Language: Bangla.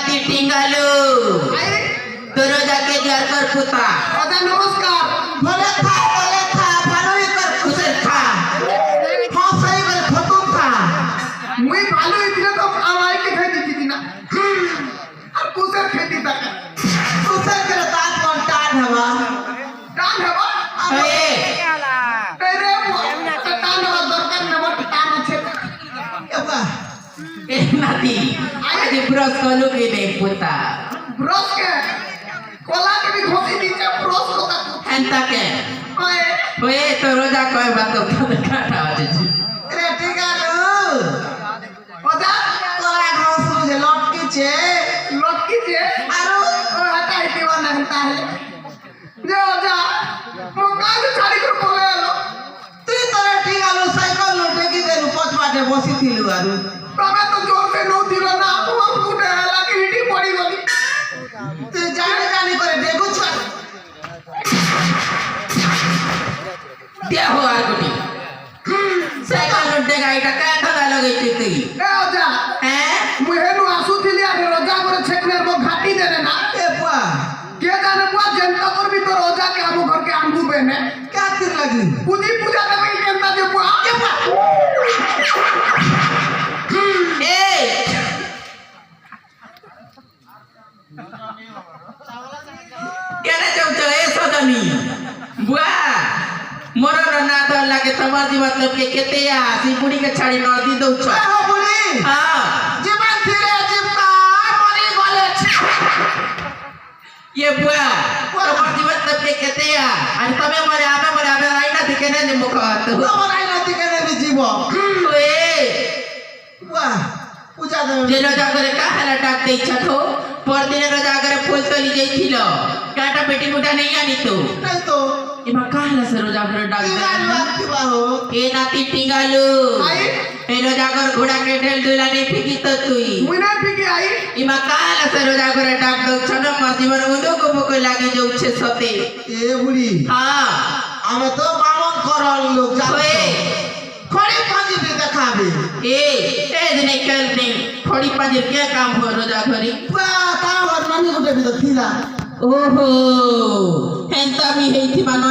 নাতি টিঙ্গালু তোর যাকে দিয়ার কর পুতা রাজা নমস্কার বলে খা ভালোই কর খুশের খা হসাই করে খতম খা মুই ভালো হইছিলে তো আমায় কে খাই দিতি না আর কুসের খেতি থাকে খুশের করে দাঁত কোন টান হবা টান হবা এ তেরে টান হবা দরকার না বট টান আছে এবা এ নাতি আজ ব্রশ কলু কে দে পুতা ব্রশ কে কলা के भी घोसी दीचे ब्रश को का एंता के ओए तो रोजा कोई बात तो काटा আছে রে টিঙ্গালু ওদা তোরা ঘাস যে লটকিছে আরো হটাই দিবা না তাহলে যে ওদা মো কাজ ছাড়ি করে বলে এলো তুই তোরা টিঙ্গালু সাইকেল লটে কি দেলু পছবাটে বসিছিলু আরু তবে তো জোর সে নো দিল না ও ফুটে লাগি হিটি পড়ি গলি তুই জানি করে দেখুছ দেহ আর গুটি সাইকেল লটে গাইটা কাটা লাগাইছিস তুই এ ওদা হ্যাঁ মুই হেনু আসুଥିଲି আর রোজা করে ছেকনের মো ঘাটি দেনে না এ পা কে জানে পুয়া জেনতা করবি তো রোজা কে আমু ঘর কে আনবু বেনে কাতির লাগি পুজি পূজা দেবে কেনতা যে পুয়া এ পা এ কেনে চমচ এ সদনি বুয়া मोर ना तो लागे तमर जी मतलब के केते या सी बुढ़ी के छाड़ी न दी दउ छ हो बुली हां जीवन फिरे जीवका मरी गले ये बुआ तमर जी मतलब के केते या आणि तमे मरे आबे राई ना दिकेने ने मुख तो तमर आई ना दिकेने भी जीव ओए बुआ पूजा दे जे रोजा करे का हला डाक दे छथो पर दिन रोजा करे फूल तली जाइथिलो काटा पेटी मुटा नहीं आनी तो नहीं तो इमा काहला से रोजा करे डाक दे दिवा हो ए नाती टिंगालू आई ए रोजा कर घोड़ा के ढेल दुला नहीं फिकी तो तुई मुना फिकी आई इमा काहला से रोजा करे डाक दो छन मर जीवन उदो को भोक लागे जो छे सते ए बुढ़ी हां हमें तो बामन करल लोग ओए खड़ी पाजी भी देखाबे ए दिने कल नहीं थोड़ी पाजिर क्या काम हो रोजा घरी बा ता और नानी को भी तो थीला ओहो हेंता भी हेथि मानो